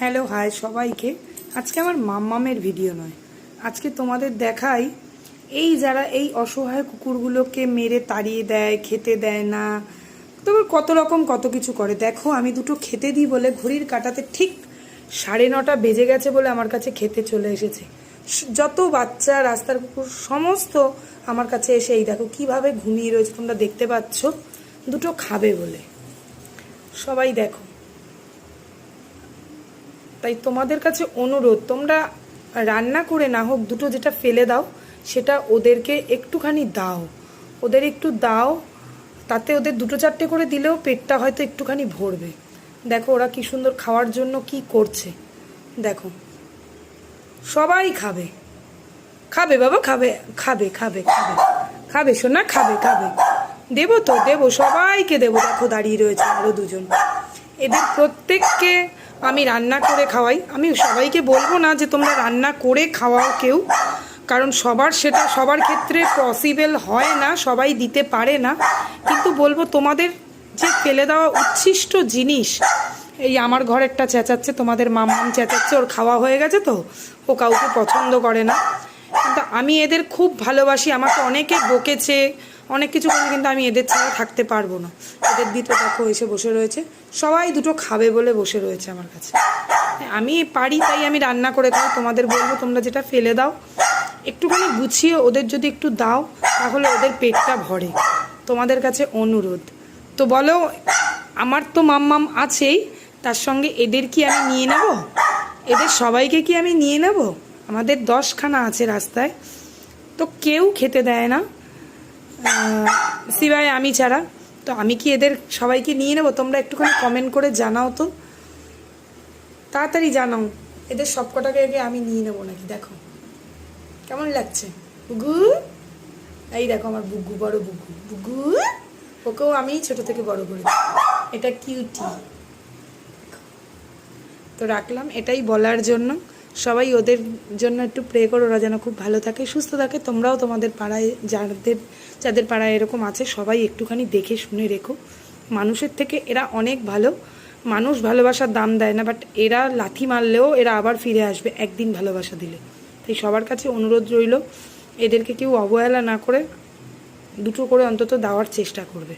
Hello hi সবাইকে। আজকে আমার মাম্মামের ভিডিও নয়, আজকে তোমাদের দেখাই এই যারা এই অসহায় কুকুরগুলোকে মেরে তাড়িয়ে দেয়, খেতে দেয় না, তবে কত রকম কত কিছু করে। দেখো আমি দুটো খেতে দিই বলে ঘড়ির কাঁটাতে ঠিক 9:30 বেজে গেছে বলে আমার কাছে খেতে চলে এসেছে। যত বাচ্চা রাস্তার কুকুর সমস্ত আমার কাছে এসে এই দেখো কিভাবে ঘুমিয়ে রয়েছে, তোমরা দেখতে পাচ্ছ, দুটো খাবে বলে। সবাই দেখো, তাই তোমাদের কাছে অনুরোধ, তোমরা রান্না করে না হোক দুটো যেটা ফেলে দাও সেটা ওদেরকে একটুখানি দাও, ওদের একটু দাও, তাতে ওদের দুটো চারটে করে দিলেও পেটটা হয়তো একটুখানি ভরবে। দেখো ওরা কি সুন্দর খাওয়ার জন্য কি করছে, দেখো সবাই খাবে খাবে বাবা, খাবে খাবে খাবে খাবে খাবে সোনা, খাবে খাবে, দেবো তো দেবো, সবাইকে দেবো। দেখো দাঁড়িয়ে রয়েছে আরও দুজন, এদের প্রত্যেককে আমি রান্না করে খাওয়াই। আমি সবাইকে বলবো না যে তোমরা রান্না করে খাওয়াও কেউ, কারণ সবার ক্ষেত্রে পসিবল হয় না, সবাই দিতে পারে না। কিন্তু বলবো তোমাদের যে ফেলে দেওয়া উচ্ছিষ্ট জিনিস, এই আমার ঘরেরটা চেঁচাচ্ছে, তোমাদের মাম্মাম চেঁচাচ্ছে, ওর খাওয়া হয়ে গেছে তো ও কাউকে পছন্দ করে না। কিন্তু আমি এদের খুব ভালোবাসি, আমাকে অনেকে বকেছে, অনেক কিছু করে, কিন্তু আমি এদের ছাড়া থাকতে পারবো না। এদের দিতে দেখো এসে বসে রয়েছে, সবাই দুটো খাবে বলে বসে রয়েছে আমার কাছে। আমি পারি তাই আমি রান্না করে খাই। তোমাদের বলবো তোমরা যেটা ফেলে দাও একটুখানি গুছিয়ে ওদের যদি একটু দাও তাহলে ওদের পেটটা ভরে, তোমাদের কাছে অনুরোধ। তো বলো, আমার তো মাম্মাম আছেই, তার সঙ্গে এদের কি আমি নিয়ে নেব? এদের সবাইকে কি আমি নিয়ে নেব? আমাদের 10খানা আছে রাস্তায়, তো কেউ খেতে দেয় না সিবাই আমি ছাড়া। তো আমি কি এদের সবাইকে নিয়ে নেব? তোমরা একটুখানি কমেন্ট করে জানাও তো, তাড়াতাড়ি জানাও। এদের সবকটাকে আগে আমি নিয়ে নেবো নাকি? দেখো কেমন লাগছে বুগু, এই দেখো আমার বুগু, বড় বুগু, বুগু ওকেও আমি ছোট থেকে বড় করেছি, এটা কিউটি। তো রাখলাম এটাই বলার জন্য, সবাই ওদের জন্য একটু প্রে করো, ওরা যেন খুব ভালো থাকে, সুস্থ থাকে। তোমরাও তোমাদের পাড়ায় যাদের পাড়ায় এরকম আছে সবাই একটুখানি দেখে শুনে রেখো। মানুষের থেকে এরা অনেক ভালো, মানুষ ভালোবাসার দাম দেয় না, বাট এরা লাথি মারলেও এরা আবার ফিরে আসবে একদিন ভালোবাসা দিলে। তাই সবার কাছে অনুরোধ রইল, এদেরকে কেউ অবহেলা না করে দুটো করে অন্তত দেওয়ার চেষ্টা করবে।